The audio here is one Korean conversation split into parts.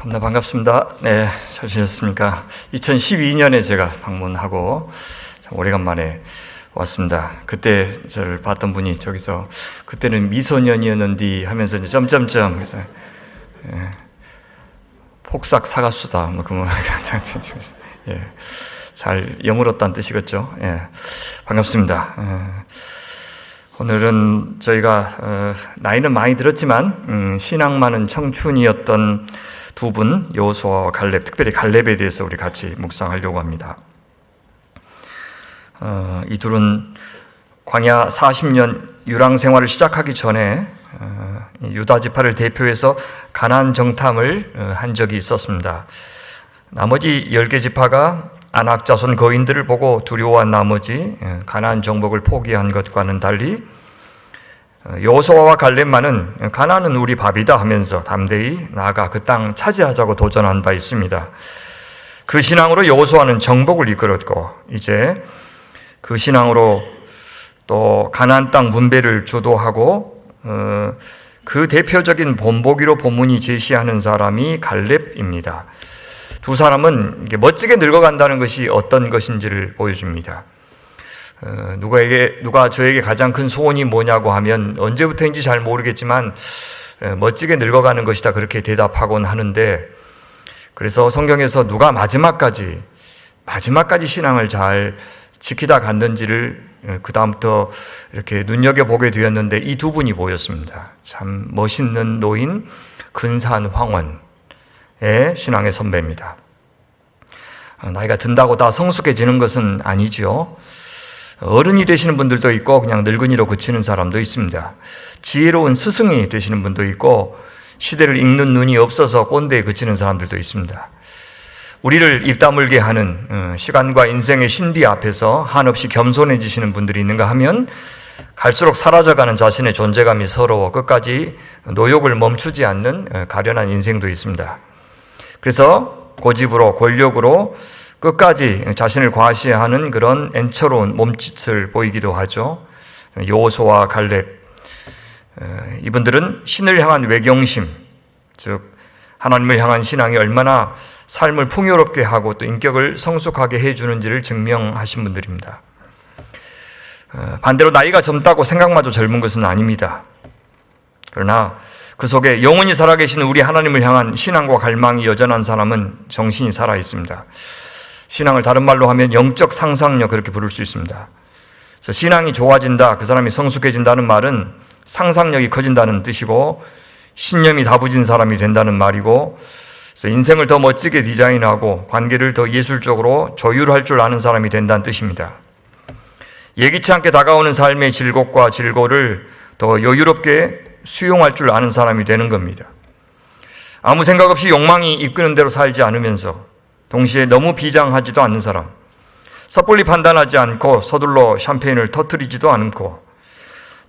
겁나 반갑습니다. 네, 잘 지냈습니까? 2012년에 제가 방문하고 참 오래간만에 왔습니다. 그때 저를 봤던 분이 저기서 그때는 미소년이었는디 하면서 이제 점점점 그래서 폭삭 사과수다 뭐 그런 예, 잘 여물었다는 뜻이겠죠. 예, 반갑습니다. 오늘은 저희가 나이는 많이 들었지만 신앙 많은 청춘이었던 두 분, 여호수아와 갈렙, 특별히 갈렙에 대해서 우리 같이 묵상하려고 합니다. 이 둘은 광야 40년 유랑 생활을 시작하기 전에 유다 지파를 대표해서 가나안 정탐을 한 적이 있었습니다. 나머지 10개 지파가 아낙 자손 거인들을 보고 두려워한 나머지 가나안 정복을 포기한 것과는 달리 여호수아와 갈렙만은 가나안은 우리 밥이다 하면서 담대히 나아가 그 땅 차지하자고 도전한 바 있습니다. 그 신앙으로 여호수아는 정복을 이끌었고 이제 그 신앙으로 또 가나안 땅 분배를 주도하고 그 대표적인 본보기로 본문이 제시하는 사람이 갈렙입니다. 두 사람은 멋지게 늙어간다는 것이 어떤 것인지를 보여줍니다. 누가 저에게 가장 큰 소원이 뭐냐고 하면 언제부터인지 잘 모르겠지만 멋지게 늙어가는 것이다 그렇게 대답하곤 하는데, 그래서 성경에서 누가 마지막까지 신앙을 잘 지키다 갔는지를 그 다음부터 이렇게 눈여겨보게 되었는데 이 두 분이 보였습니다. 참 멋있는 노인 근사한 황혼의 신앙의 선배입니다. 나이가 든다고 다 성숙해지는 것은 아니죠. 어른이 되시는 분들도 있고 그냥 늙은이로 그치는 사람도 있습니다. 지혜로운 스승이 되시는 분도 있고 시대를 읽는 눈이 없어서 꼰대에 그치는 사람들도 있습니다. 우리를 입 다물게 하는 시간과 인생의 신비 앞에서 한없이 겸손해지시는 분들이 있는가 하면 갈수록 사라져가는 자신의 존재감이 서러워 끝까지 노욕을 멈추지 않는 가련한 인생도 있습니다. 그래서 고집으로 권력으로 끝까지 자신을 과시하는 그런 엔처로운 몸짓을 보이기도 하죠. 여호수아와 갈렙, 이분들은 신을 향한 외경심, 즉 하나님을 향한 신앙이 얼마나 삶을 풍요롭게 하고 또 인격을 성숙하게 해주는지를 증명하신 분들입니다. 반대로 나이가 젊다고 생각마저 젊은 것은 아닙니다. 그러나 그 속에 영원히 살아계신 우리 하나님을 향한 신앙과 갈망이 여전한 사람은 정신이 살아있습니다. 신앙을 다른 말로 하면 영적 상상력 그렇게 부를 수 있습니다. 그래서 신앙이 좋아진다, 그 사람이 성숙해진다는 말은 상상력이 커진다는 뜻이고 신념이 다부진 사람이 된다는 말이고, 그래서 인생을 더 멋지게 디자인하고 관계를 더 예술적으로 조율할 줄 아는 사람이 된다는 뜻입니다. 예기치 않게 다가오는 삶의 질곡과 질고를 더 여유롭게 수용할 줄 아는 사람이 되는 겁니다. 아무 생각 없이 욕망이 이끄는 대로 살지 않으면서 동시에 너무 비장하지도 않는 사람, 섣불리 판단하지 않고 서둘러 샴페인을 터뜨리지도 않고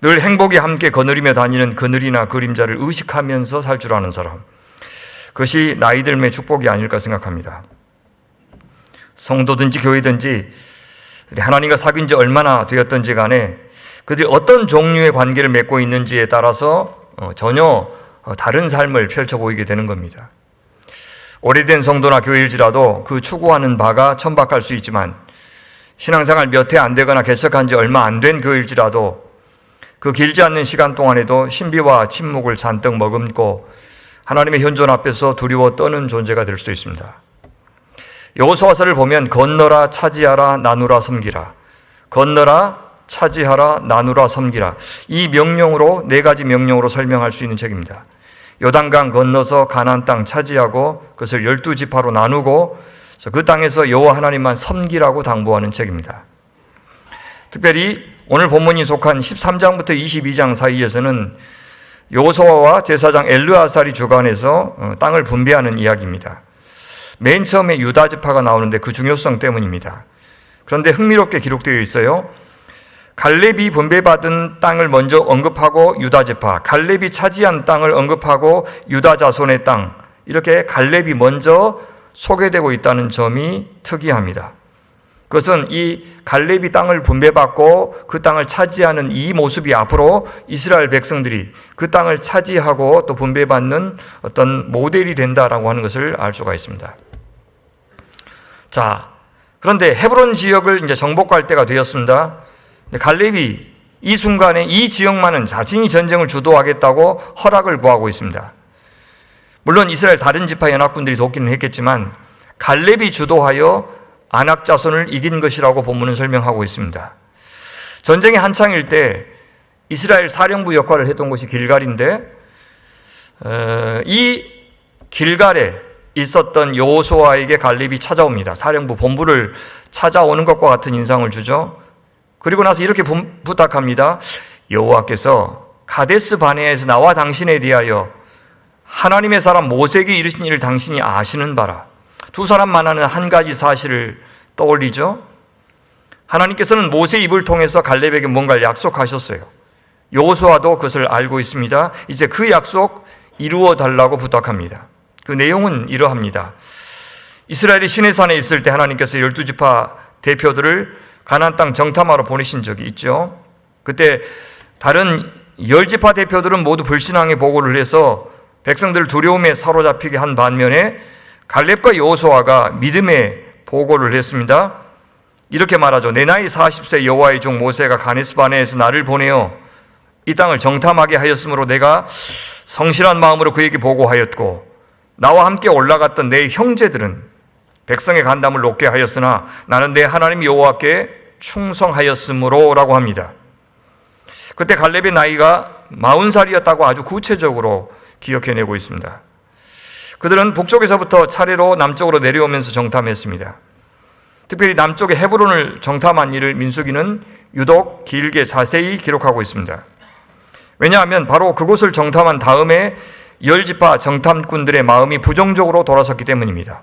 늘 행복이 함께 거느리며 다니는 그늘이나 그림자를 의식하면서 살 줄 아는 사람, 그것이 나이 들매 축복이 아닐까 생각합니다. 성도든지 교회든지 하나님과 사귄 지 얼마나 되었던지 간에 그들이 어떤 종류의 관계를 맺고 있는지에 따라서 전혀 다른 삶을 펼쳐 보이게 되는 겁니다. 오래된 성도나 교회일지라도 그 추구하는 바가 천박할 수 있지만 신앙생활 몇 해 안 되거나 개척한 지 얼마 안 된 교회일지라도 그 길지 않는 시간 동안에도 신비와 침묵을 잔뜩 머금고 하나님의 현존 앞에서 두려워 떠는 존재가 될 수도 있습니다. 여호수아서를 보면 건너라 차지하라 나누라 섬기라, 건너라 차지하라 나누라 섬기라, 이 명령으로 4가지 명령으로 설명할 수 있는 책입니다. 요단강 건너서 가나안 땅 차지하고 그것을 12지파로 나누고 그 땅에서 여호와 하나님만 섬기라고 당부하는 책입니다. 특별히 오늘 본문이 속한 13장부터 22장 사이에서는 여호수아와 제사장 엘르아살이 주관해서 땅을 분배하는 이야기입니다. 맨 처음에 유다 지파가 나오는데 그 중요성 때문입니다. 그런데 흥미롭게 기록되어 있어요. 갈렙이 분배받은 땅을 먼저 언급하고 유다 지파, 갈렙이 차지한 땅을 언급하고 유다 자손의 땅, 이렇게 갈렙이 먼저 소개되고 있다는 점이 특이합니다. 그것은 이 갈렙이 땅을 분배받고 그 땅을 차지하는 이 모습이 앞으로 이스라엘 백성들이 그 땅을 차지하고 또 분배받는 어떤 모델이 된다라고 하는 것을 알 수가 있습니다. 자, 그런데 헤브론 지역을 이제 정복할 때가 되었습니다. 갈렙이 이 순간에 이 지역만은 자신이 전쟁을 주도하겠다고 허락을 구하고 있습니다. 물론 이스라엘 다른 지파 연합군들이 돕기는 했겠지만 갈렙이 주도하여 아낙 자손을 이긴 것이라고 본문은 설명하고 있습니다. 전쟁의 한창일 때 이스라엘 사령부 역할을 했던 곳이 길갈인데 이 길갈에 있었던 여호수아에게 갈렙이 찾아옵니다. 사령부 본부를 찾아오는 것과 같은 인상을 주죠. 그리고 나서 이렇게 부탁합니다. 여호와께서 가데스 바네아에서 나와 당신에 대하여 하나님의 사람 모세에게 이르신 일을 당신이 아시는 바라. 두 사람만하는 한 가지 사실을 떠올리죠. 하나님께서는 모세 입을 통해서 갈렙에게 뭔가를 약속하셨어요. 여호수아도 그것을 알고 있습니다. 이제 그 약속 이루어 달라고 부탁합니다. 그 내용은 이러합니다. 이스라엘이 시내산에 있을 때 하나님께서 12지파 대표들을 가나안 땅 정탐하러 보내신 적이 있죠. 그때 다른 10지파 대표들은 모두 불신앙의 보고를 해서 백성들을 두려움에 사로잡히게 한 반면에 갈렙과 여호수아가 믿음의 보고를 했습니다. 이렇게 말하죠. 내 나이 40세 여호와의 종 모세가 가데스 바네아에서 나를 보내어 이 땅을 정탐하게 하였으므로 내가 성실한 마음으로 그에게 보고하였고 나와 함께 올라갔던 내 형제들은 백성의 간담을 높게 하였으나 나는 내 하나님 여호와께 충성하였으므로 라고 합니다. 그때 갈렙의 나이가 40살이었다고 아주 구체적으로 기억해내고 있습니다. 그들은 북쪽에서부터 차례로 남쪽으로 내려오면서 정탐했습니다. 특별히 남쪽의 헤브론을 정탐한 일을 민수기는 유독 길게 자세히 기록하고 있습니다. 왜냐하면 바로 그곳을 정탐한 다음에 10지파 정탐꾼들의 마음이 부정적으로 돌아섰기 때문입니다.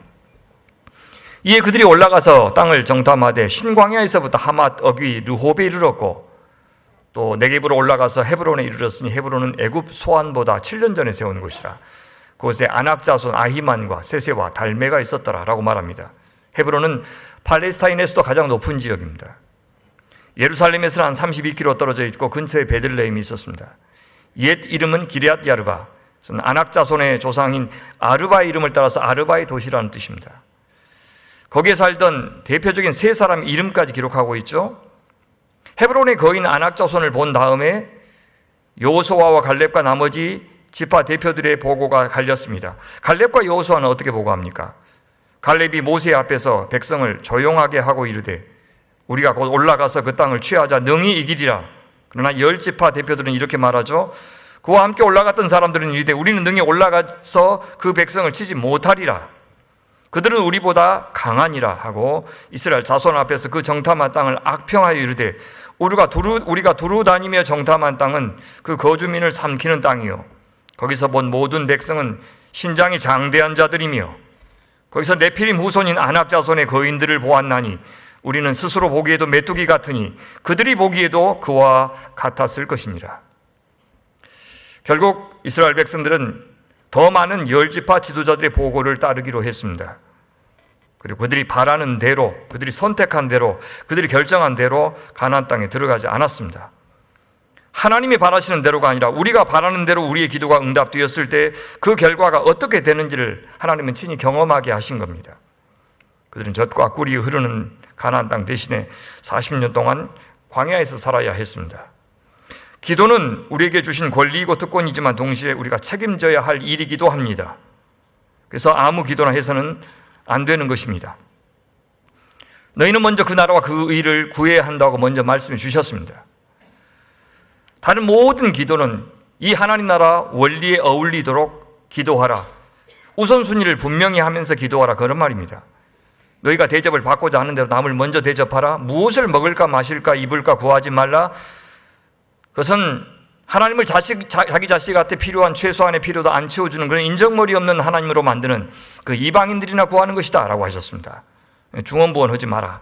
이에 그들이 올라가서 땅을 정탐하되 신광야에서부터 하맛, 어귀, 르홉에 이르렀고 또 네겝으로 올라가서 헤브론에 이르렀으니 헤브론은 애굽 소안보다 7년 전에 세운 곳이라. 그곳에 아낙 자손 아히만과 세세와 달메가 있었더라라고 말합니다. 헤브론은 팔레스타인에서도 가장 높은 지역입니다. 예루살렘에서는 한 32km 떨어져 있고 근처에 베들레헴이 있었습니다. 옛 이름은 기럇 야르바, 아낙 자손의 조상인 아르바의 이름을 따라서 아르바의 도시라는 뜻입니다. 거기에 살던 대표적인 세 사람의 이름까지 기록하고 있죠. 헤브론의 거인 아낙 자손을 본 다음에 여호수아와 갈렙과 나머지 지파 대표들의 보고가 갈렸습니다. 갈렙과 여호수아는 어떻게 보고합니까? 갈렙이 모세 앞에서 백성을 조용하게 하고 이르되 우리가 곧 올라가서 그 땅을 취하자 능히 이기리라. 그러나 10지파 대표들은 이렇게 말하죠. 그와 함께 올라갔던 사람들은 이르되 우리는 능히 올라가서 그 백성을 치지 못하리라. 그들은 우리보다 강하니라 하고 이스라엘 자손 앞에서 그 정탐한 땅을 악평하여 이르되 우리가 두루 다니며 정탐한 땅은 그 거주민을 삼키는 땅이요 거기서 본 모든 백성은 신장이 장대한 자들이며 거기서 네피림 후손인 아낙 자손의 거인들을 보았나니 우리는 스스로 보기에도 메뚜기 같으니 그들이 보기에도 그와 같았을 것이니라. 결국 이스라엘 백성들은 더 많은 10지파 지도자들의 보고를 따르기로 했습니다. 그리고 그들이 바라는 대로, 그들이 선택한 대로, 그들이 결정한 대로 가나안 땅에 들어가지 않았습니다. 하나님이 바라시는 대로가 아니라 우리가 바라는 대로 우리의 기도가 응답되었을 때 그 결과가 어떻게 되는지를 하나님은 친히 경험하게 하신 겁니다. 그들은 젖과 꿀이 흐르는 가나안 땅 대신에 40년 동안 광야에서 살아야 했습니다. 기도는 우리에게 주신 권리이고 특권이지만 동시에 우리가 책임져야 할 일이기도 합니다. 그래서 아무 기도나 해서는 안 되는 것입니다. 너희는 먼저 그 나라와 그 의를 구해야 한다고 먼저 말씀해 주셨습니다. 다른 모든 기도는 이 하나님 나라 원리에 어울리도록 기도하라. 우선순위를 분명히 하면서 기도하라. 그런 말입니다. 너희가 대접을 받고자 하는 대로 남을 먼저 대접하라. 무엇을 먹을까 마실까 입을까 구하지 말라. 그것은 하나님을 자기 자식한테 필요한 최소한의 필요도 안 채워주는 그런 인정머리 없는 하나님으로 만드는 그 이방인들이나 구하는 것이다 라고 하셨습니다. 중언부언하지 마라.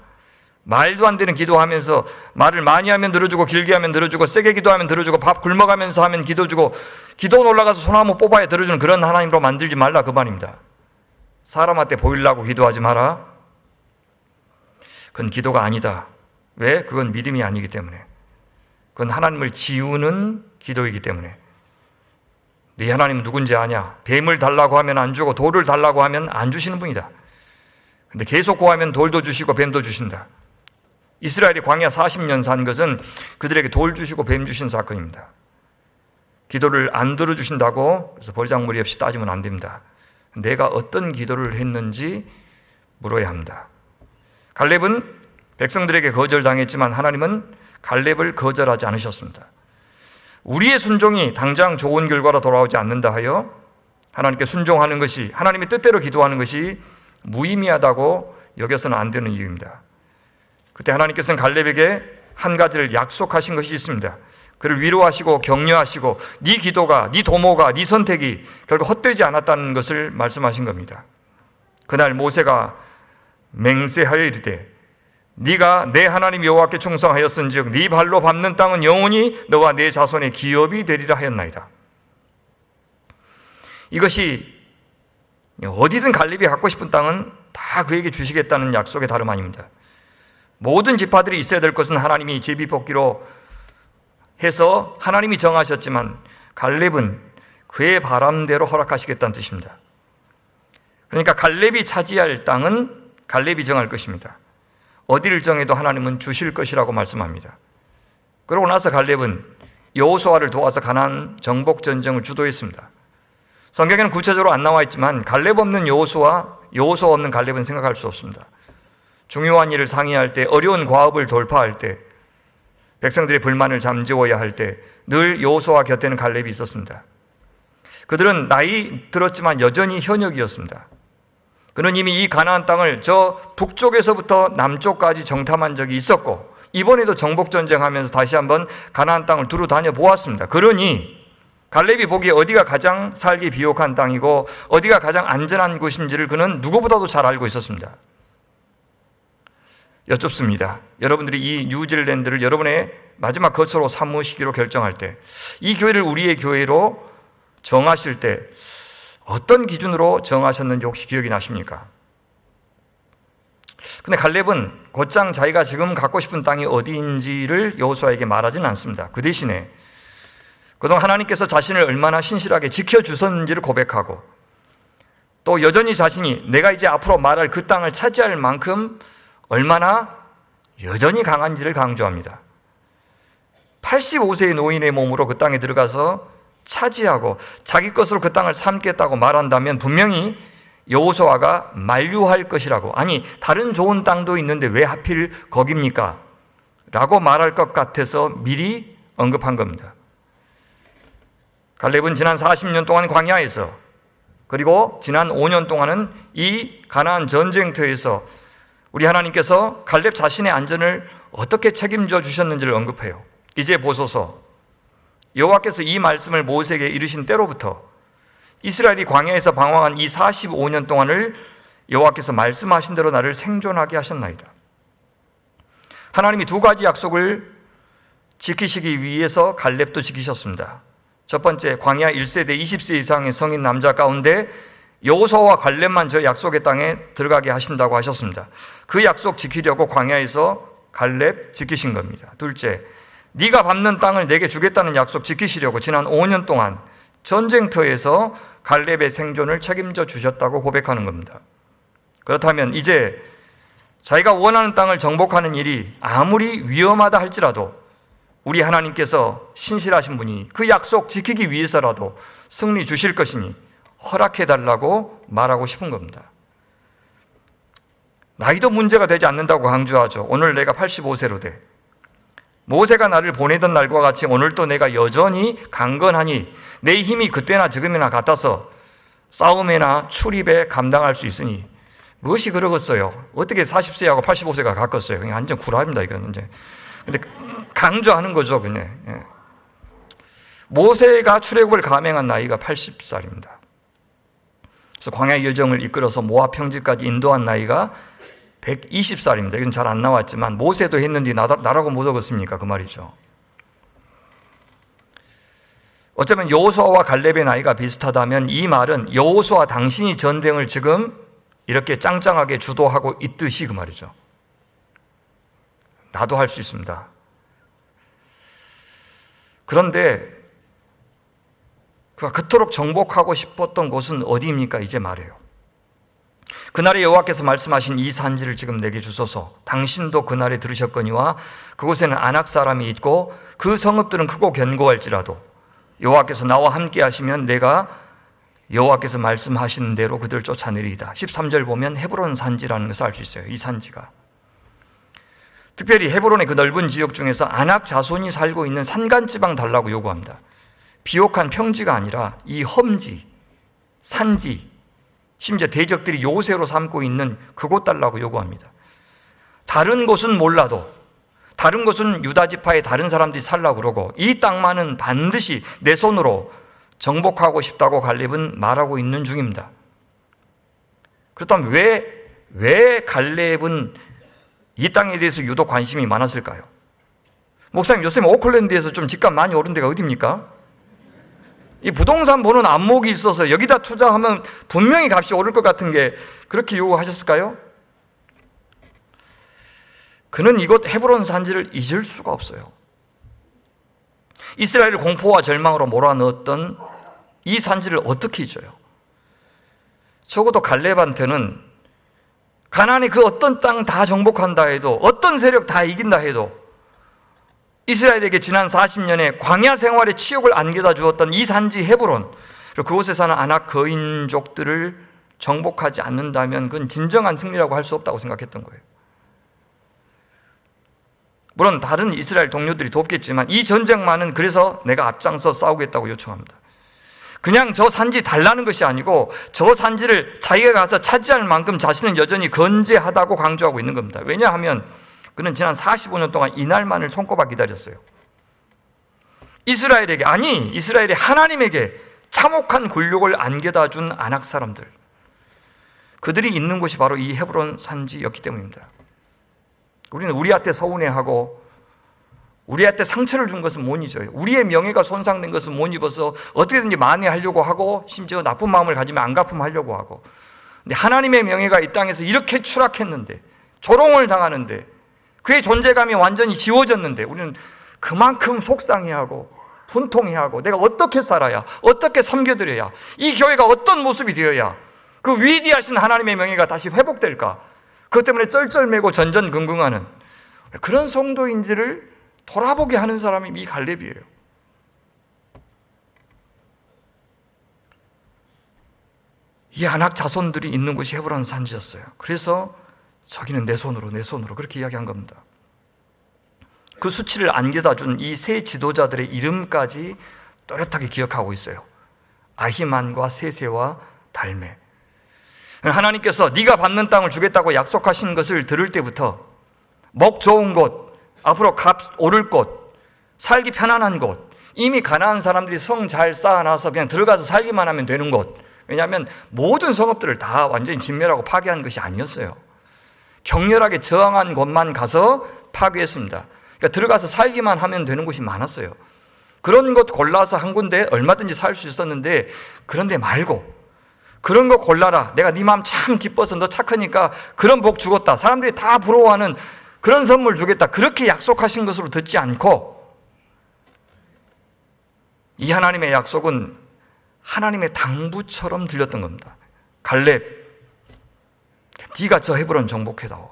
말도 안 되는 기도하면서 말을 많이 하면 들어주고 길게 하면 들어주고 세게 기도하면 들어주고 밥 굶어가면서 하면 기도 주고 기도 올라가서 손 한번 뽑아야 들어주는 그런 하나님으로 만들지 말라 그 말입니다. 사람한테 보이려고 기도하지 마라. 그건 기도가 아니다. 왜? 그건 믿음이 아니기 때문에. 그건 하나님을 지우는 기도이기 때문에. 네 하나님은 누군지 아냐? 뱀을 달라고 하면 안 주고 돌을 달라고 하면 안 주시는 분이다. 근데 계속 구하면 돌도 주시고 뱀도 주신다. 이스라엘이 광야 40년 산 것은 그들에게 돌 주시고 뱀 주신 사건입니다. 기도를 안 들어주신다고 그래서 버리장머리 없이 따지면 안 됩니다. 내가 어떤 기도를 했는지 물어야 합니다. 갈렙은 백성들에게 거절당했지만 하나님은 갈렙을 거절하지 않으셨습니다. 우리의 순종이 당장 좋은 결과로 돌아오지 않는다 하여 하나님께 순종하는 것이, 하나님의 뜻대로 기도하는 것이 무의미하다고 여겨서는 안 되는 이유입니다. 그때 하나님께서는 갈렙에게 한 가지를 약속하신 것이 있습니다. 그를 위로하시고 격려하시고 네 기도가, 네 도모가, 네 선택이 결국 헛되지 않았다는 것을 말씀하신 겁니다. 그날 모세가 맹세하여 이르되 네가 내 하나님 여호와께 충성하였은즉 네 발로 밟는 땅은 영원히 너와 내 자손의 기업이 되리라 하였나이다. 이것이 어디든 갈렙이 갖고 싶은 땅은 다 그에게 주시겠다는 약속의 다름 아닙니다. 모든 지파들이 있어야 될 것은 하나님이 제비뽑기로 해서 하나님이 정하셨지만 갈렙은 그의 바람대로 허락하시겠다는 뜻입니다. 그러니까 갈렙이 차지할 땅은 갈렙이 정할 것입니다. 어디를 정해도 하나님은 주실 것이라고 말씀합니다. 그러고 나서 갈렙은 여호수아를 도와서 가나안 정복 전쟁을 주도했습니다. 성경에는 구체적으로 안 나와 있지만 갈렙 없는 여호수아 없는 갈렙은 생각할 수 없습니다. 중요한 일을 상의할 때, 어려운 과업을 돌파할 때, 백성들의 불만을 잠재워야 할 때 늘 여호수아 곁에는 갈렙이 있었습니다. 그들은 나이 들었지만 여전히 현역이었습니다. 그는 이미 이 가나안 땅을 저 북쪽에서부터 남쪽까지 정탐한 적이 있었고 이번에도 정복전쟁하면서 다시 한번 가나안 땅을 두루 다녀 보았습니다. 그러니 갈렙이 보기에 어디가 가장 살기 비옥한 땅이고 어디가 가장 안전한 곳인지를 그는 누구보다도 잘 알고 있었습니다. 여쭙습니다. 여러분들이 이 뉴질랜드를 여러분의 마지막 거처로 삼으시기로 결정할 때, 이 교회를 우리의 교회로 정하실 때 어떤 기준으로 정하셨는지 혹시 기억이 나십니까? 근데 갈렙은 곧장 자기가 지금 갖고 싶은 땅이 어디인지를 여호수아에게 말하지는 않습니다. 그 대신에 그동안 하나님께서 자신을 얼마나 신실하게 지켜주셨는지를 고백하고 또 여전히 자신이 내가 이제 앞으로 말할 그 땅을 차지할 만큼 얼마나 여전히 강한지를 강조합니다. 85세의 노인의 몸으로 그 땅에 들어가서 차지하고 자기 것으로 그 땅을 삼겠다고 말한다면 분명히 여호수아가 만류할 것이라고, 아니 다른 좋은 땅도 있는데 왜 하필 거깁니까? 라고 말할 것 같아서 미리 언급한 겁니다. 갈렙은 지난 40년 동안 광야에서 그리고 지난 5년 동안은 이 가나안 전쟁터에서 우리 하나님께서 갈렙 자신의 안전을 어떻게 책임져 주셨는지를 언급해요. 이제 보소서, 여호와께서 이 말씀을 모세에게 이르신 때로부터 이스라엘이 광야에서 방황한 이 45년 동안을 여호와께서 말씀하신 대로 나를 생존하게 하셨나이다. 하나님이 두 가지 약속을 지키시기 위해서 갈렙도 지키셨습니다. 첫 번째, 광야 1세대 20세 이상의 성인 남자 가운데 여호수아와 갈렙만 저 약속의 땅에 들어가게 하신다고 하셨습니다. 그 약속 지키려고 광야에서 갈렙 지키신 겁니다. 둘째, 네가 밟는 땅을 내게 주겠다는 약속 지키시려고 지난 5년 동안 전쟁터에서 갈렙의 생존을 책임져 주셨다고 고백하는 겁니다. 그렇다면 이제 자기가 원하는 땅을 정복하는 일이 아무리 위험하다 할지라도 우리 하나님께서 신실하신 분이 그 약속 지키기 위해서라도 승리 주실 것이니 허락해달라고 말하고 싶은 겁니다. 나이도 문제가 되지 않는다고 강조하죠. 오늘 내가 85세로 돼. 모세가 나를 보내던 날과 같이 오늘도 내가 여전히 강건하니 내 힘이 그때나 지금이나 같아서 싸움이나 출입에 감당할 수 있으니 무엇이 그러겠어요? 어떻게 40세하고 85세가 같겠어요? 그냥 완전 구라입니다, 이거는 이제. 근데 강조하는 거죠, 그냥. 예. 모세가 출애굽을 감행한 나이가 80살입니다. 그래서 광야의 여정을 이끌어서 모압 평지까지 인도한 나이가 120살입니다. 이건 잘 안 나왔지만 모세도 했는데 나라고 못 얻었습니까? 그 말이죠. 어쩌면 여호수아와 갈렙의 나이가 비슷하다면 이 말은 여호수아 당신이 전쟁을 지금 이렇게 짱짱하게 주도하고 있듯이 그 말이죠. 나도 할 수 있습니다. 그런데 그가 그토록 정복하고 싶었던 곳은 어디입니까? 이제 말해요. 그날에 여호와께서 말씀하신 이 산지를 지금 내게 주소서. 당신도 그날에 들으셨거니와 그곳에는 아낙 사람이 있고 그 성읍들은 크고 견고할지라도 여호와께서 나와 함께 하시면 내가 여호와께서 말씀하신 대로 그들을 쫓아내리이다. 13절 보면 헤브론 산지라는 것을 알 수 있어요. 이 산지가 특별히 헤브론의 그 넓은 지역 중에서 아낙 자손이 살고 있는 산간지방 달라고 요구합니다. 비옥한 평지가 아니라 이 험지, 산지, 심지어 대적들이 요새로 삼고 있는 그곳 달라고 요구합니다. 다른 곳은 몰라도, 다른 곳은 유다지파의 다른 사람들이 살라고 그러고 이 땅만은 반드시 내 손으로 정복하고 싶다고 갈렙은 말하고 있는 중입니다. 그렇다면 왜 갈렙은 이 땅에 대해서 유독 관심이 많았을까요? 목사님, 요새 오클랜드에서 좀 집값 많이 오른 데가 어디입니까? 이 부동산 보는 안목이 있어서 여기다 투자하면 분명히 값이 오를 것 같은 게 그렇게 요구하셨을까요? 그는 이곳 헤브론 산지를 잊을 수가 없어요. 이스라엘을 공포와 절망으로 몰아넣었던 이 산지를 어떻게 잊어요? 적어도 갈렙한테는 가나안의 그 어떤 땅 다 정복한다 해도, 어떤 세력 다 이긴다 해도 이스라엘에게 지난 40년의 광야 생활의 치욕을 안겨다 주었던 이 산지 헤브론, 그리고 그곳에 사는 아낙 거인족들을 정복하지 않는다면 그건 진정한 승리라고 할 수 없다고 생각했던 거예요. 물론 다른 이스라엘 동료들이 돕겠지만 이 전쟁만은 그래서 내가 앞장서 싸우겠다고 요청합니다. 그냥 저 산지 달라는 것이 아니고 저 산지를 자기가 가서 차지할 만큼 자신은 여전히 건재하다고 강조하고 있는 겁니다. 왜냐하면 그는 지난 45년 동안 이날만을 손꼽아 기다렸어요. 이스라엘의 하나님에게 참혹한 굴욕을 안겨다 준 아낙 사람들, 그들이 있는 곳이 바로 이 헤브론 산지였기 때문입니다. 우리는 우리한테 서운해하고 우리한테 상처를 준 것은 못 잊어요. 우리의 명예가 손상된 것은 못 입어서 어떻게든지 만회하려고 하고 심지어 나쁜 마음을 가지면 안갚음하려고 하고, 근데 하나님의 명예가 이 땅에서 이렇게 추락했는데, 조롱을 당하는데, 그의 존재감이 완전히 지워졌는데 우리는 그만큼 속상해하고 분통해하고 내가 어떻게 살아야, 어떻게 섬겨드려야, 이 교회가 어떤 모습이 되어야 그 위대하신 하나님의 명예가 다시 회복될까, 그것 때문에 쩔쩔매고 전전긍긍하는 그런 성도인지를 돌아보게 하는 사람이 이 갈렙이에요. 이 아낙 자손들이 있는 곳이 헤브론 산지였어요. 그래서 저기는 내 손으로 그렇게 이야기한 겁니다. 그 수치를 안겨다 준 이 세 지도자들의 이름까지 또렷하게 기억하고 있어요. 아히만과 세세와 달메. 하나님께서 네가 받는 땅을 주겠다고 약속하신 것을 들을 때부터 먹 좋은 곳, 앞으로 값 오를 곳, 살기 편안한 곳, 이미 가나안 사람들이 성 잘 쌓아놔서 그냥 들어가서 살기만 하면 되는 곳. 왜냐하면 모든 성읍들을 다 완전히 진멸하고 파괴한 것이 아니었어요. 격렬하게 저항한 곳만 가서 파괴했습니다. 그러니까 들어가서 살기만 하면 되는 곳이 많았어요. 그런 곳 골라서 한 군데 얼마든지 살 수 있었는데, 그런데 말고 그런 거 골라라, 내가 네 마음 참 기뻐서 너 착하니까 그런 복 주겠다, 사람들이 다 부러워하는 그런 선물 주겠다, 그렇게 약속하신 것으로 듣지 않고, 이 하나님의 약속은 하나님의 당부처럼 들렸던 겁니다. 갈렙, 네가 저 헤브론 정복해다오.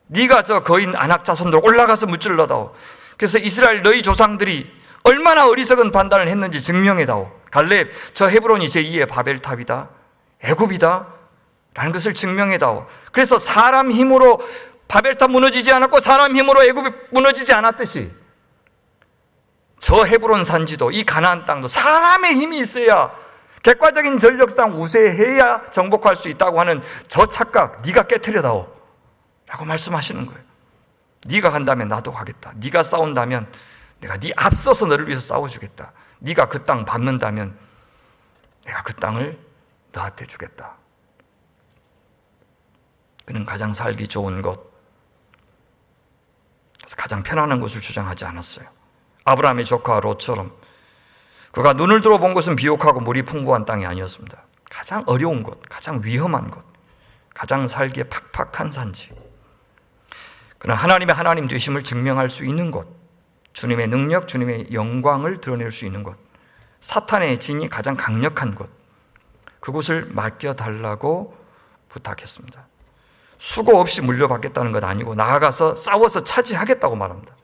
네가 저 거인 아낙 자손들 올라가서 무찔러다오. 그래서 이스라엘 너희 조상들이 얼마나 어리석은 판단을 했는지 증명해다오. 갈렙, 저 헤브론이 제2의 바벨탑이다, 애굽이다 라는 것을 증명해다오. 그래서 사람 힘으로 바벨탑 무너지지 않았고 사람 힘으로 애굽이 무너지지 않았듯이 저 헤브론 산지도, 이 가나안 땅도 사람의 힘이 있어야, 객관적인 전력상 우세해야 정복할 수 있다고 하는 저 착각, 네가 깨트려다오 라고 말씀하시는 거예요. 네가 간다면 나도 가겠다. 네가 싸운다면 내가 네 앞서서 너를 위해서 싸워주겠다. 네가 그 땅 밟는다면 내가 그 땅을 너한테 주겠다. 그는 가장 살기 좋은 곳, 가장 편안한 곳을 주장하지 않았어요. 아브라함의 조카 롯처럼 그가 눈을 들어본 곳은 비옥하고 물이 풍부한 땅이 아니었습니다. 가장 어려운 곳, 가장 위험한 곳, 가장 살기에 팍팍한 산지. 그러나 하나님의 하나님 되심을 증명할 수 있는 곳, 주님의 능력, 주님의 영광을 드러낼 수 있는 곳, 사탄의 진이 가장 강력한 곳, 그곳을 맡겨달라고 부탁했습니다. 수고 없이 물려받겠다는 것 아니고 나아가서 싸워서 차지하겠다고 말합니다.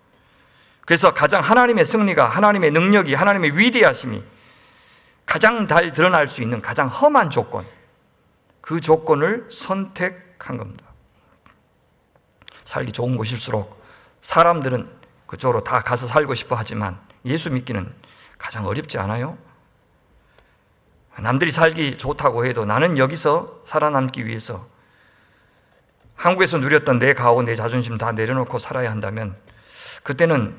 그래서 가장 하나님의 승리가, 하나님의 능력이, 하나님의 위대하심이 가장 잘 드러날 수 있는 가장 험한 조건, 그 조건을 선택한 겁니다. 살기 좋은 곳일수록 사람들은 그쪽으로 다 가서 살고 싶어 하지만 예수 믿기는 가장 어렵지 않아요? 남들이 살기 좋다고 해도 나는 여기서 살아남기 위해서 한국에서 누렸던 내 가오, 내 자존심 다 내려놓고 살아야 한다면 그때는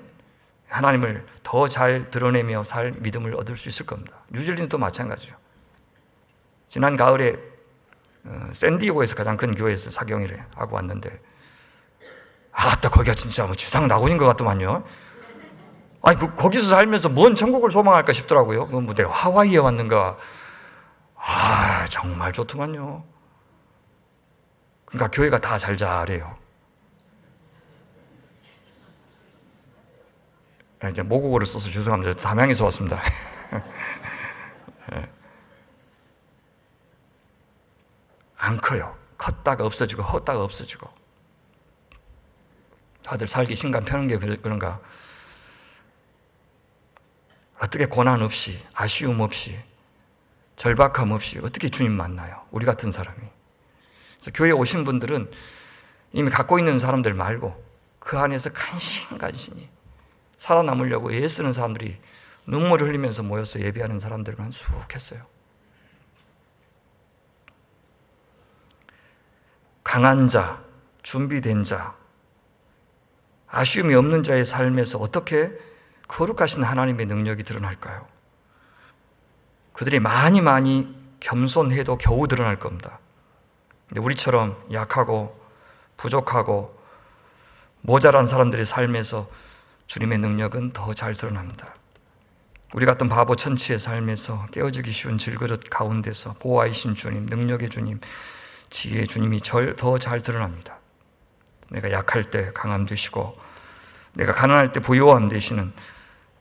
하나님을 더 잘 드러내며 살 믿음을 얻을 수 있을 겁니다. 뉴질랜드도 마찬가지죠. 지난 가을에 샌디에고에서 가장 큰 교회에서 사경회를 하고 왔는데 아따 거기가 진짜 뭐 지상 낙원인 것 같더만요. 아니 거기서 살면서 뭔 천국을 소망할까 싶더라고요. 그건 뭐 내가 하와이에 왔는가. 아 정말 좋더만요. 그러니까 교회가 다 잘 자래요. 이제 모국어를 써서 죄송합니다. 담양에서 왔습니다. 안 커요. 컸다가 없어지고 헛다가 없어지고. 다들 살기 심간 펴는 게 그런가. 어떻게 고난 없이, 아쉬움 없이, 절박함 없이 어떻게 주님 만나요? 우리 같은 사람이. 그래서 교회에 오신 분들은 이미 갖고 있는 사람들 말고 그 안에서 간신간신히 살아남으려고 애쓰는 사람들이 눈물을 흘리면서 모여서 예배하는 사람들은 한수룩했어요. 강한 자, 준비된 자, 아쉬움이 없는 자의 삶에서 어떻게 거룩하신 하나님의 능력이 드러날까요? 그들이 많이 겸손해도 겨우 드러날 겁니다. 근데 우리처럼 약하고 부족하고 모자란 사람들의 삶에서 주님의 능력은 더 잘 드러납니다. 우리 같은 바보 천치의 삶에서 깨어지기 쉬운 질그릇 가운데서 보호하신 주님, 능력의 주님, 지혜의 주님이 더 잘 드러납니다. 내가 약할 때 강함 되시고 내가 가난할 때 부요함 되시는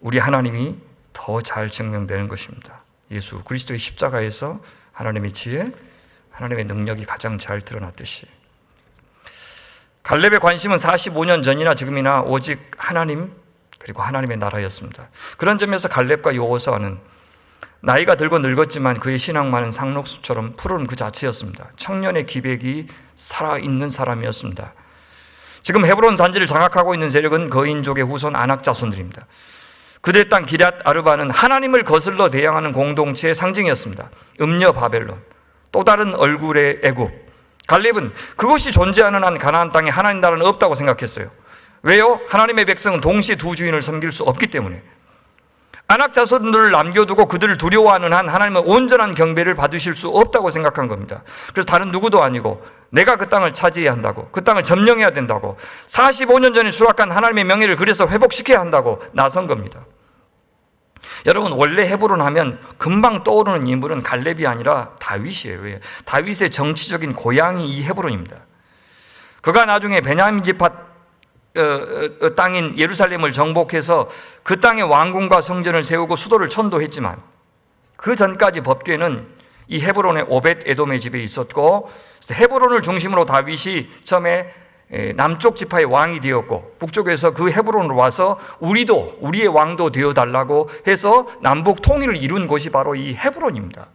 우리 하나님이 더 잘 증명되는 것입니다. 예수 그리스도의 십자가에서 하나님의 지혜, 하나님의 능력이 가장 잘 드러났듯이 갈렙의 관심은 45년 전이나 지금이나 오직 하나님 그리고 하나님의 나라였습니다. 그런 점에서 갈렙과 여호수아는 나이가 들고 늙었지만 그의 신앙만은 상록수처럼 푸른 그 자체였습니다. 청년의 기백이 살아있는 사람이었습니다. 지금 헤브론 산지를 장악하고 있는 세력은 거인족의 후손 아낙 자손들입니다. 그들의 땅 기럇 아르바는 하나님을 거슬러 대항하는 공동체의 상징이었습니다. 음녀 바벨론, 또 다른 얼굴의 애굽. 갈렙은 그것이 존재하는 한 가나안 땅에 하나님 나라는 없다고 생각했어요. 왜요? 하나님의 백성은 동시에 두 주인을 섬길 수 없기 때문에. 아낙 자손들을 남겨두고 그들을 두려워하는 한 하나님은 온전한 경배를 받으실 수 없다고 생각한 겁니다. 그래서 다른 누구도 아니고 내가 그 땅을 차지해야 한다고, 그 땅을 점령해야 된다고, 45년 전에 수락한 하나님의 명예를 그래서 회복시켜야 한다고 나선 겁니다. 여러분 원래 헤브론 하면 금방 떠오르는 인물은 갈렙이 아니라 다윗이에요. 왜? 다윗의 정치적인 고향이 이 헤브론입니다. 그가 나중에 베냐민 지파 땅인 예루살렘을 정복해서 그 땅에 왕궁과 성전을 세우고 수도를 천도했지만 그 전까지 법궤는 이 헤브론의 오벳 에돔의 집에 있었고 헤브론을 중심으로 다윗이 처음에 남쪽 지파의 왕이 되었고 북쪽에서 그 헤브론으로 와서 우리의 왕도 되어달라고 해서 남북 통일을 이룬 곳이 바로 이 헤브론입니다.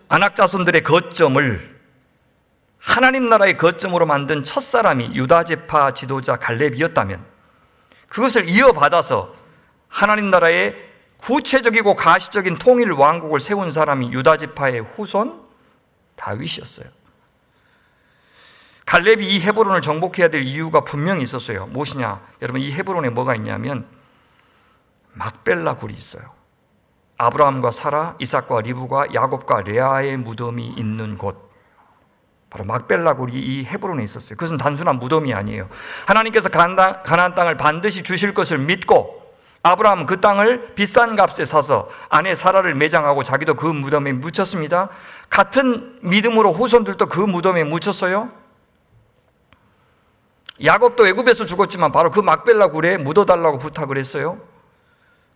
아낙 자손들의 거점을 하나님 나라의 거점으로 만든 첫사람이 유다 지파 지도자 갈렙이었다면 그것을 이어받아서 하나님 나라의 구체적이고 가시적인 통일 왕국을 세운 사람이 유다 지파의 후손 다윗이었어요. 갈렙이 이 헤브론을 정복해야 될 이유가 분명히 있었어요. 무엇이냐? 여러분 이 헤브론에 뭐가 있냐면 막벨라 굴이 있어요. 아브라함과 사라, 이삭과 리브가 야곱과 레아의 무덤이 있는 곳, 바로 막벨라 굴이 이 헤브론에 있었어요. 그것은 단순한 무덤이 아니에요. 하나님께서 가나안 땅을 반드시 주실 것을 믿고 아브라함은 그 땅을 비싼 값에 사서 아내 사라를 매장하고 자기도 그 무덤에 묻혔습니다. 같은 믿음으로 후손들도 그 무덤에 묻혔어요. 야곱도 애굽에서 죽었지만 바로 그 막벨라 굴에 묻어달라고 부탁을 했어요.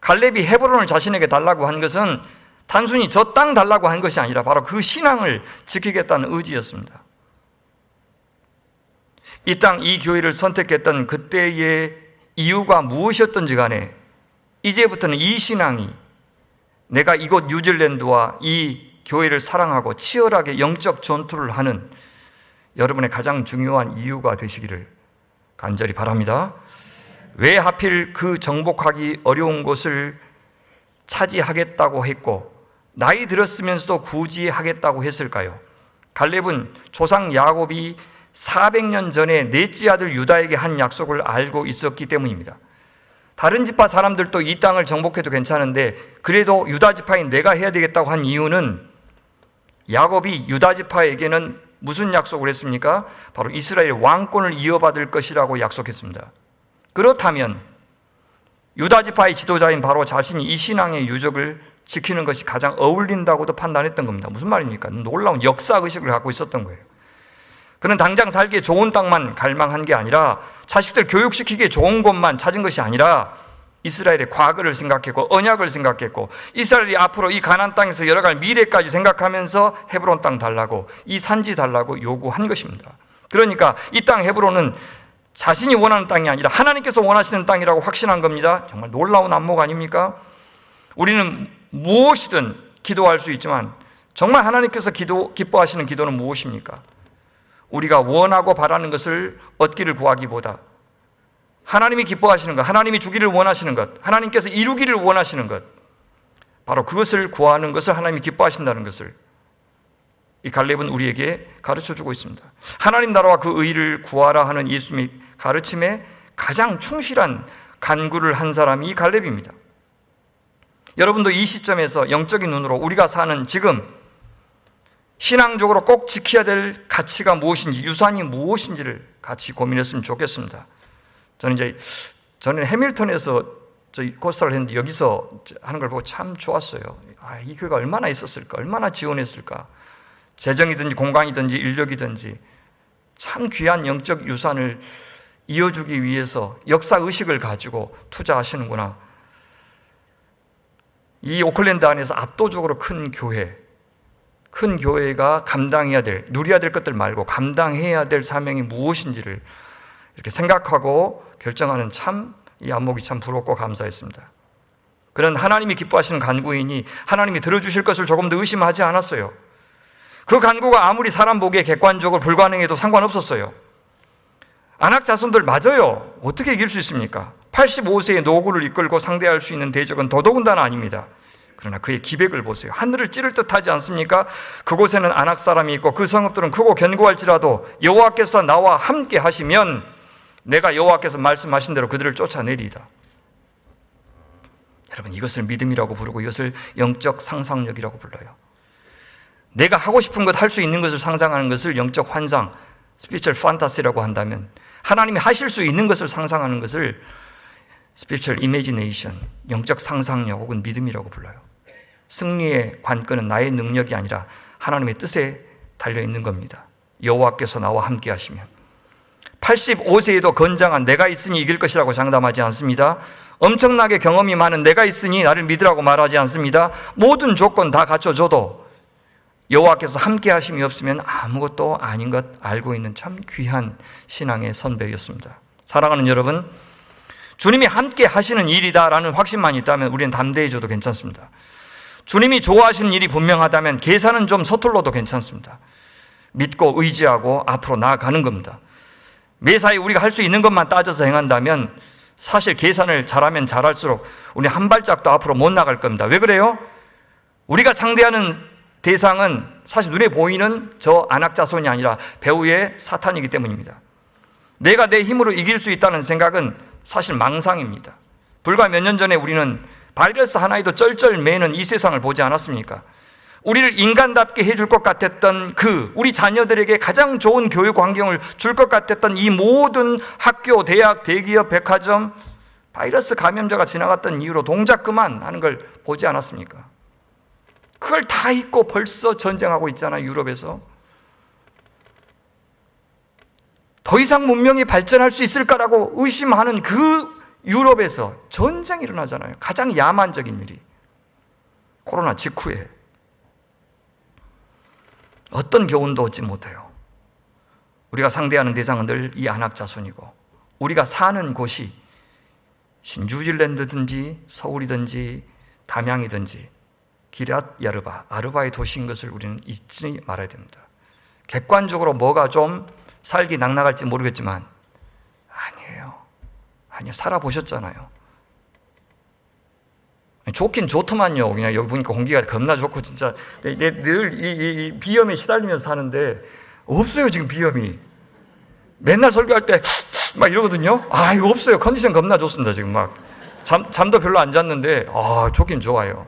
갈렙이 헤브론을 자신에게 달라고 한 것은 단순히 저 땅 달라고 한 것이 아니라 바로 그 신앙을 지키겠다는 의지였습니다. 이 땅, 이 교회를 선택했던 그때의 이유가 무엇이었던지 간에 이제부터는 이 신앙이 내가 이곳 뉴질랜드와 이 교회를 사랑하고 치열하게 영적 전투를 하는 여러분의 가장 중요한 이유가 되시기를 간절히 바랍니다. 왜 하필 그 정복하기 어려운 곳을 차지하겠다고 했고 나이 들었으면서도 굳이 하겠다고 했을까요? 갈렙은 조상 야곱이 400년 전에 넷째 아들 유다에게 한 약속을 알고 있었기 때문입니다. 다른 지파 사람들도 이 땅을 정복해도 괜찮은데 그래도 유다 지파인 내가 해야 되겠다고 한 이유는 야곱이 유다 지파에게는 무슨 약속을 했습니까? 바로 이스라엘의 왕권을 이어받을 것이라고 약속했습니다. 그렇다면 유다 지파의 지도자인 바로 자신이 이 신앙의 유적을 지키는 것이 가장 어울린다고도 판단했던 겁니다. 무슨 말입니까? 놀라운 역사의식을 갖고 있었던 거예요. 그는 당장 살기에 좋은 땅만 갈망한 게 아니라 자식들 교육시키기에 좋은 곳만 찾은 것이 아니라 이스라엘의 과거를 생각했고 언약을 생각했고 이스라엘이 앞으로 이 가나안 땅에서 열어갈 미래까지 생각하면서 헤브론 땅 달라고 이 산지 달라고 요구한 것입니다. 그러니까 이 땅 헤브론은 자신이 원하는 땅이 아니라 하나님께서 원하시는 땅이라고 확신한 겁니다. 정말 놀라운 안목 아닙니까? 우리는 무엇이든 기도할 수 있지만 정말 하나님께서 기뻐하시는 기도는 무엇입니까? 우리가 원하고 바라는 것을 얻기를 구하기보다 하나님이 기뻐하시는 것, 하나님이 주기를 원하시는 것, 하나님께서 이루기를 원하시는 것, 바로 그것을 구하는 것을 하나님이 기뻐하신다는 것을 이 갈렙은 우리에게 가르쳐주고 있습니다. 하나님 나라와 그 의를 구하라 하는 예수님의 가르침에 가장 충실한 간구를 한 사람이 이 갈렙입니다. 여러분도 이 시점에서 영적인 눈으로 우리가 사는 지금 신앙적으로 꼭 지켜야 될 가치가 무엇인지, 유산이 무엇인지를 같이 고민했으면 좋겠습니다. 저는 해밀턴에서 코스타를 했는데 여기서 하는 걸 보고 참 좋았어요. 이 교회가 얼마나 있었을까, 얼마나 지원했을까. 재정이든지 공간이든지 인력이든지 참 귀한 영적 유산을 이어주기 위해서 역사의식을 가지고 투자하시는구나. 이 오클랜드 안에서 압도적으로 큰 교회가 감당해야 될, 누려야 될 것들 말고 감당해야 될 사명이 무엇인지를 이렇게 생각하고 결정하는 이 안목이 참 부럽고 감사했습니다. 그는 하나님이 기뻐하시는 간구이니 하나님이 들어주실 것을 조금도 의심하지 않았어요. 그 간구가 아무리 사람 보기에 객관적으로 불가능해도 상관없었어요. 안악 자손들 맞아요. 어떻게 이길 수 있습니까? 85세의 노구를 이끌고 상대할 수 있는 대적은 더더군다나 아닙니다. 그러나 그의 기백을 보세요. 하늘을 찌를 듯하지 않습니까? 그곳에는 안악 사람이 있고 그 성읍들은 크고 견고할지라도 여호와께서 나와 함께 하시면 내가 여호와께서 말씀하신 대로 그들을 쫓아내리이다. 여러분, 이것을 믿음이라고 부르고 이것을 영적 상상력이라고 불러요. 내가 하고 싶은 것, 할 수 있는 것을 상상하는 것을 영적 환상, 스피리추얼 판타시라고 한다면 하나님이 하실 수 있는 것을 상상하는 것을 스피리추얼 이미지네이션, 영적 상상력 혹은 믿음이라고 불러요. 승리의 관건은 나의 능력이 아니라 하나님의 뜻에 달려있는 겁니다. 여호와께서 나와 함께 하시면 85세에도 건장한 내가 있으니 이길 것이라고 장담하지 않습니다. 엄청나게 경험이 많은 내가 있으니 나를 믿으라고 말하지 않습니다. 모든 조건 다 갖춰줘도 여호와께서 함께 하심이 없으면 아무것도 아닌 것 알고 있는 참 귀한 신앙의 선배였습니다. 사랑하는 여러분, 주님이 함께 하시는 일이다라는 확신만 있다면 우리는 담대해져도 괜찮습니다. 주님이 좋아하시는 일이 분명하다면 계산은 좀 서툴러도 괜찮습니다. 믿고 의지하고 앞으로 나아가는 겁니다. 매사에 우리가 할 수 있는 것만 따져서 행한다면 사실 계산을 잘하면 잘할수록 우리 한 발짝도 앞으로 못 나갈 겁니다. 왜 그래요? 우리가 상대하는 대상은 사실 눈에 보이는 저 안악자손이 아니라 배후의 사탄이기 때문입니다. 내가 내 힘으로 이길 수 있다는 생각은 사실 망상입니다. 불과 몇 년 전에 우리는 바이러스 하나에도 쩔쩔매는 이 세상을 보지 않았습니까? 우리를 인간답게 해줄 것 같았던 우리 자녀들에게 가장 좋은 교육 환경을 줄 것 같았던 이 모든 학교, 대학, 대기업, 백화점, 바이러스 감염자가 지나갔던 이후로 동작 그만 하는 걸 보지 않았습니까? 그걸 다 잊고 벌써 전쟁하고 있잖아요, 유럽에서. 더 이상 문명이 발전할 수 있을까라고 의심하는 그 유럽에서 전쟁이 일어나잖아요. 가장 야만적인 일이. 코로나 직후에. 어떤 교훈도 얻지 못해요. 우리가 상대하는 대상은 늘 이 안악 자손이고, 우리가 사는 곳이 뉴질랜드든지 서울이든지 담양이든지 기랏 야르바, 아르바의 도시인 것을 우리는 잊지 말아야 됩니다. 객관적으로 뭐가 좀 살기 낙낙할지 모르겠지만 아니에요. 살아보셨잖아요. 좋긴 좋더만요. 그냥 여기 보니까 공기가 겁나 좋고 진짜 늘 이 비염에 시달리면서 사는데 없어요. 지금 비염이. 맨날 설교할 때 막 이러거든요. 이거 없어요. 컨디션 겁나 좋습니다. 지금 막 잠도 별로 안 잤는데 좋긴 좋아요.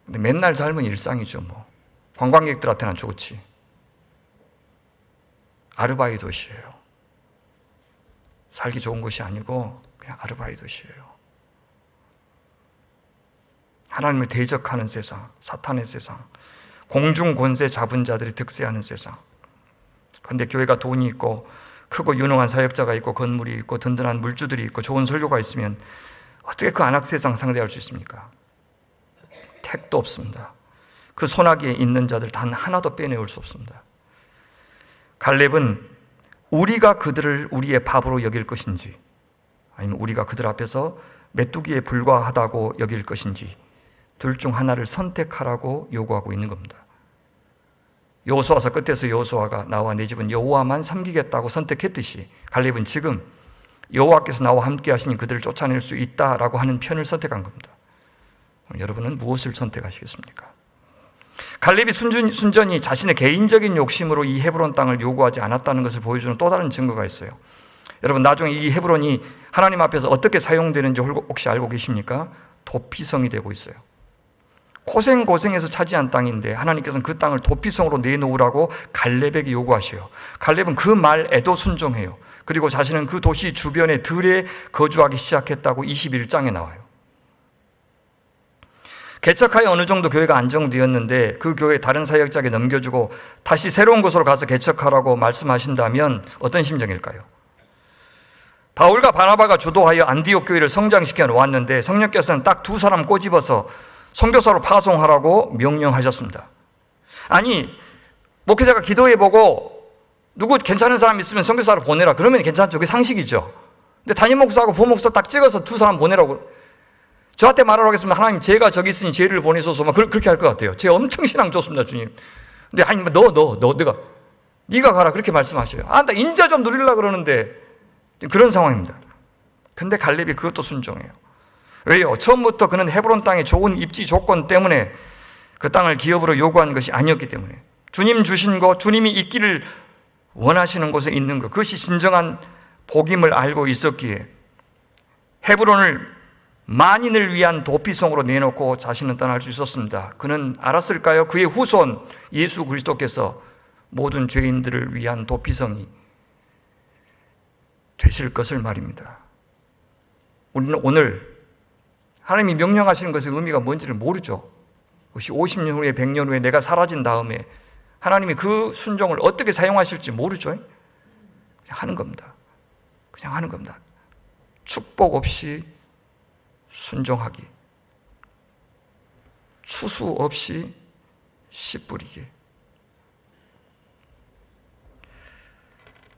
근데 맨날 삶은 일상이죠. 뭐 관광객들한테는 좋지. 아르바이 도시예요. 살기 좋은 곳이 아니고 그냥 아르바이 도시예요. 하나님을 대적하는 세상, 사탄의 세상, 공중 권세 잡은 자들이 득세하는 세상. 그런데 교회가 돈이 있고 크고 유능한 사역자가 있고 건물이 있고 든든한 물주들이 있고 좋은 설교가 있으면 어떻게 그 안악 세상 상대할 수 있습니까? 택도 없습니다. 그 소나기에 있는 자들 단 하나도 빼내올 수 없습니다. 갈렙은 우리가 그들을 우리의 밥으로 여길 것인지, 아니면 우리가 그들 앞에서 메뚜기에 불과하다고 여길 것인지, 둘 중 하나를 선택하라고 요구하고 있는 겁니다. 여호수아서 끝에서 여호수아가 나와 내 집은 여호와만 섬기겠다고 선택했듯이 갈렙은 지금 여호와께서 나와 함께 하시니 그들을 쫓아낼 수 있다라고 하는 편을 선택한 겁니다. 여러분은 무엇을 선택하시겠습니까? 갈렙이 순전히 자신의 개인적인 욕심으로 이 헤브론 땅을 요구하지 않았다는 것을 보여주는 또 다른 증거가 있어요. 여러분, 나중에 이 헤브론이 하나님 앞에서 어떻게 사용되는지 혹시 알고 계십니까? 도피성이 되고 있어요. 고생해서 차지한 땅인데 하나님께서는 그 땅을 도피성으로 내놓으라고 갈렙에게 요구하셔요. 갈렙은 그 말에도 순종해요. 그리고 자신은 그 도시 주변의 들에 거주하기 시작했다고 21장에 나와요. 개척하여 어느 정도 교회가 안정되었는데 그 교회 다른 사역자에게 넘겨주고 다시 새로운 곳으로 가서 개척하라고 말씀하신다면 어떤 심정일까요? 바울과 바나바가 주도하여 안디옥 교회를 성장시켜 놓았는데 성령께서는 딱 두 사람 꼬집어서 선교사로 파송하라고 명령하셨습니다. 아니, 목회자가 기도해보고 누구 괜찮은 사람 있으면 선교사로 보내라. 그러면 괜찮죠. 그게 상식이죠. 근데 담임 목사하고 부목사 딱 찍어서 두 사람 보내라고. 저한테 말하라고 하겠습니다. 하나님, 제가 저기 있으니 죄를 보내소서. 막 그렇게 할 것 같아요. 제가 엄청 신앙 좋습니다, 주님. 근데 아니, 네가 가라. 그렇게 말씀하셔요. 나 인자 좀 누리려고 그러는데 그런 상황입니다. 근데 갈렙이 그것도 순종해요. 왜요? 처음부터 그는 헤브론 땅의 좋은 입지 조건 때문에 그 땅을 기업으로 요구한 것이 아니었기 때문에 주님 주신 것, 주님이 있기를 원하시는 곳에 있는 것, 그것이 진정한 복임을 알고 있었기에 헤브론을 만인을 위한 도피성으로 내놓고 자신은 떠날 수 있었습니다. 그는 알았을까요? 그의 후손 예수 그리스도께서 모든 죄인들을 위한 도피성이 되실 것을 말입니다. 우리는 오늘 하나님이 명령하시는 것의 의미가 뭔지를 모르죠. 혹시 50년 후에 100년 후에 내가 사라진 다음에 하나님이 그 순종을 어떻게 사용하실지 모르죠. 그냥 하는 겁니다. 그냥 하는 겁니다. 축복 없이 순종하기, 추수 없이 씨 뿌리기.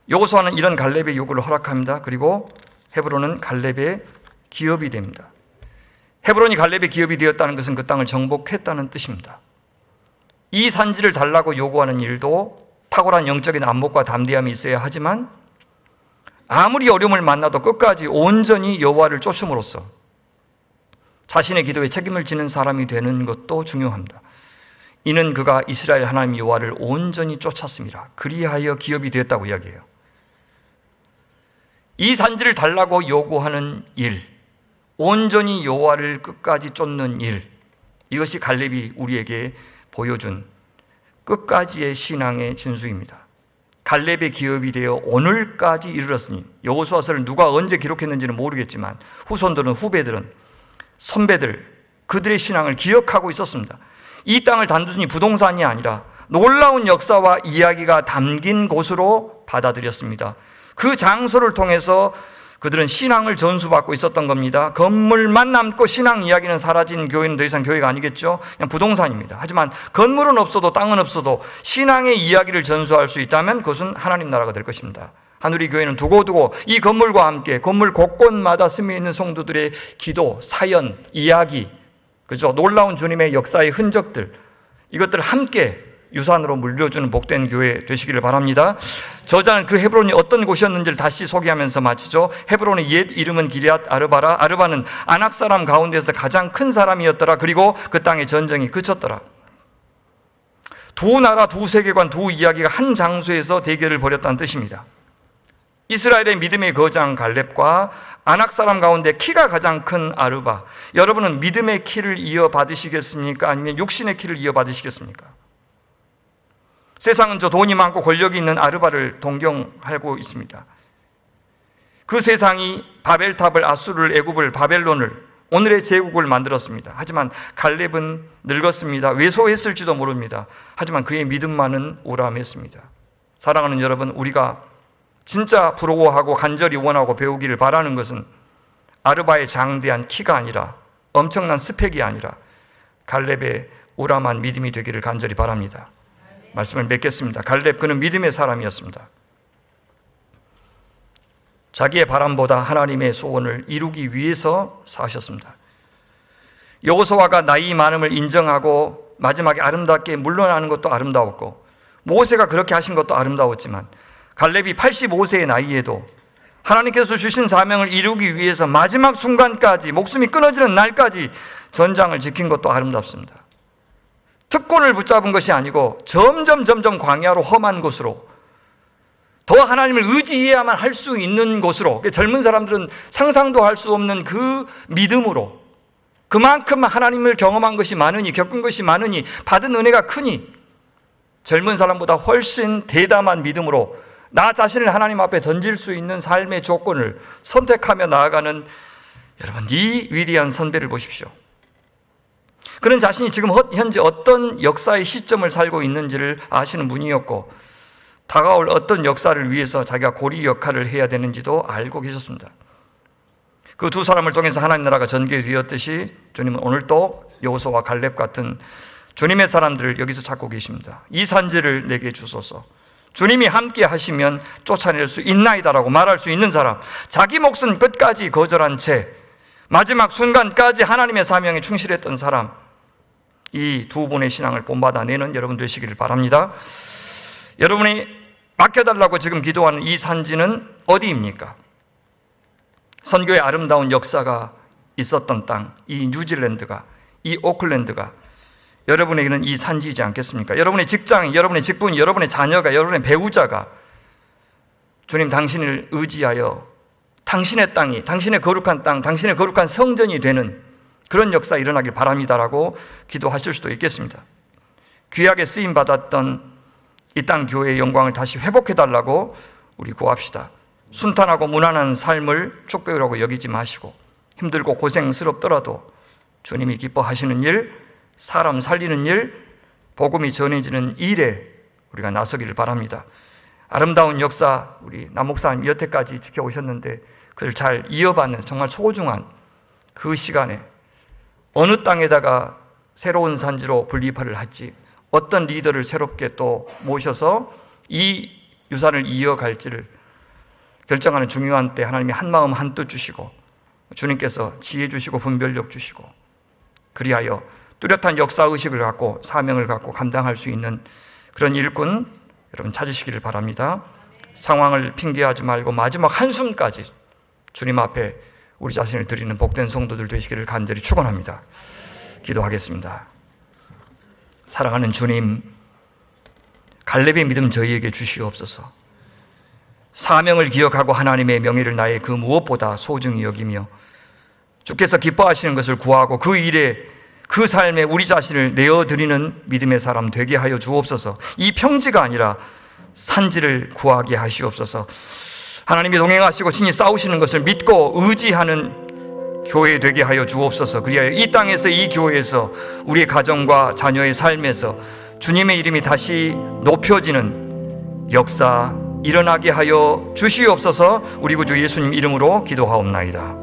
여호수아는 이런 갈렙의 요구를 허락합니다. 그리고 헤브론은 갈렙의 기업이 됩니다. 헤브론이 갈렙의 기업이 되었다는 것은 그 땅을 정복했다는 뜻입니다. 이 산지를 달라고 요구하는 일도 탁월한 영적인 안목과 담대함이 있어야 하지만 아무리 어려움을 만나도 끝까지 온전히 여호와를 쫓음으로써 자신의 기도에 책임을 지는 사람이 되는 것도 중요합니다. 이는 그가 이스라엘 하나님 여호와를 온전히 쫓았습니다. 그리하여 기업이 되었다고 이야기해요. 이 산지를 달라고 요구하는 일, 온전히 여호와를 끝까지 쫓는 일, 이것이 갈렙이 우리에게 보여준 끝까지의 신앙의 진수입니다. 갈렙의 기업이 되어 오늘까지 이르렀으니, 여호수아서를 누가 언제 기록했는지는 모르겠지만 후손들은, 후배들은, 선배들, 그들의 신앙을 기억하고 있었습니다. 이 땅을 단순히 부동산이 아니라 놀라운 역사와 이야기가 담긴 곳으로 받아들였습니다. 그 장소를 통해서 그들은 신앙을 전수받고 있었던 겁니다. 건물만 남고 신앙 이야기는 사라진 교회는 더 이상 교회가 아니겠죠. 그냥 부동산입니다. 하지만 건물은 없어도 땅은 없어도 신앙의 이야기를 전수할 수 있다면 그것은 하나님 나라가 될 것입니다. 하누리 교회는 두고두고 이 건물과 함께 건물 곳곳마다 스며 있는 성도들의 기도, 사연, 이야기, 그죠? 놀라운 주님의 역사의 흔적들, 이것들을 함께 유산으로 물려주는 복된 교회 되시기를 바랍니다. 저자는 그 헤브론이 어떤 곳이었는지를 다시 소개하면서 마치죠. 헤브론의 옛 이름은 기럇 아르바라. 아르바는 아낙 사람 가운데서 가장 큰 사람이었더라. 그리고 그 땅의 전쟁이 그쳤더라. 두 나라, 두 세계관, 두 이야기가 한 장소에서 대결을 벌였다는 뜻입니다. 이스라엘의 믿음의 거장 갈렙과 아낙 사람 가운데 키가 가장 큰 아르바. 여러분은 믿음의 키를 이어받으시겠습니까? 아니면 육신의 키를 이어받으시겠습니까? 세상은 저 돈이 많고 권력이 있는 아르바를 동경하고 있습니다. 그 세상이 바벨탑을, 아수르를, 애굽을, 바벨론을, 오늘의 제국을 만들었습니다. 하지만 갈렙은 늙었습니다. 왜소했을지도 모릅니다. 하지만 그의 믿음만은 우람했습니다. 사랑하는 여러분, 우리가 진짜 부러워하고 간절히 원하고 배우기를 바라는 것은 아르바의 장대한 키가 아니라, 엄청난 스펙이 아니라 갈렙의 우람한 믿음이 되기를 간절히 바랍니다. 말씀을 맺겠습니다. 갈렙, 그는 믿음의 사람이었습니다. 자기의 바람보다 하나님의 소원을 이루기 위해서 사셨습니다. 여호수아가 나이 많음을 인정하고 마지막에 아름답게 물러나는 것도 아름다웠고, 모세가 그렇게 하신 것도 아름다웠지만, 갈렙이 85세의 나이에도 하나님께서 주신 사명을 이루기 위해서 마지막 순간까지, 목숨이 끊어지는 날까지 전장을 지킨 것도 아름답습니다. 특권을 붙잡은 것이 아니고 점점 광야로, 험한 곳으로, 더 하나님을 의지해야만 할 수 있는 곳으로, 젊은 사람들은 상상도 할 수 없는 그 믿음으로, 그만큼 하나님을 경험한 것이 많으니, 겪은 것이 많으니, 받은 은혜가 크니 젊은 사람보다 훨씬 대담한 믿음으로 나 자신을 하나님 앞에 던질 수 있는 삶의 조건을 선택하며 나아가는 여러분, 이 위대한 선배를 보십시오. 그는 자신이 지금 현재 어떤 역사의 시점을 살고 있는지를 아시는 분이었고, 다가올 어떤 역사를 위해서 자기가 고리 역할을 해야 되는지도 알고 계셨습니다. 그 두 사람을 통해서 하나님 나라가 전개되었듯이 주님은 오늘도 여호수아와 갈렙 같은 주님의 사람들을 여기서 찾고 계십니다. 이 산지를 내게 주소서. 주님이 함께 하시면 쫓아낼 수 있나이다라고 말할 수 있는 사람, 자기 몫은 끝까지 거절한 채 마지막 순간까지 하나님의 사명에 충실했던 사람, 이 두 분의 신앙을 본받아내는 여러분 되시기를 바랍니다. 여러분이 맡겨달라고 지금 기도하는 이 산지는 어디입니까? 선교의 아름다운 역사가 있었던 땅, 이 뉴질랜드가, 이 오클랜드가 여러분에게는 이 산지이지 않겠습니까? 여러분의 직장이, 여러분의 직분이, 여러분의 자녀가, 여러분의 배우자가 주님 당신을 의지하여 당신의 땅이, 당신의 거룩한 땅, 당신의 거룩한 성전이 되는 그런 역사 일어나길 바랍니다라고 기도하실 수도 있겠습니다. 귀하게 쓰임받았던 이 땅 교회의 영광을 다시 회복해달라고 우리 구합시다. 순탄하고 무난한 삶을 축복이라고 여기지 마시고, 힘들고 고생스럽더라도 주님이 기뻐하시는 일, 사람 살리는 일, 복음이 전해지는 일에 우리가 나서기를 바랍니다. 아름다운 역사, 우리 남 목사님 여태까지 지켜오셨는데 그걸 잘 이어받는 정말 소중한 그 시간에 어느 땅에다가 새로운 산지로 분리파를 할지, 어떤 리더를 새롭게 또 모셔서 이 유산을 이어갈지를 결정하는 중요한 때 하나님이 한마음 한뜻 주시고, 주님께서 지혜 주시고 분별력 주시고, 그리하여 뚜렷한 역사의식을 갖고 사명을 갖고 감당할 수 있는 그런 일꾼 여러분 찾으시기를 바랍니다. 상황을 핑계하지 말고 마지막 한숨까지 주님 앞에 우리 자신을 드리는 복된 성도들 되시기를 간절히 축원합니다. 기도하겠습니다. 사랑하는 주님, 갈렙의 믿음 저희에게 주시옵소서. 사명을 기억하고 하나님의 명예를 나의 그 무엇보다 소중히 여기며 주께서 기뻐하시는 것을 구하고 그 일에, 그 삶에 우리 자신을 내어드리는 믿음의 사람 되게 하여 주옵소서. 이 평지가 아니라 산지를 구하게 하시옵소서. 하나님이 동행하시고 친히 싸우시는 것을 믿고 의지하는 교회 되게 하여 주옵소서. 그리하여 이 땅에서, 이 교회에서, 우리의 가정과 자녀의 삶에서 주님의 이름이 다시 높여지는 역사 일어나게 하여 주시옵소서. 우리 구주 예수님 이름으로 기도하옵나이다.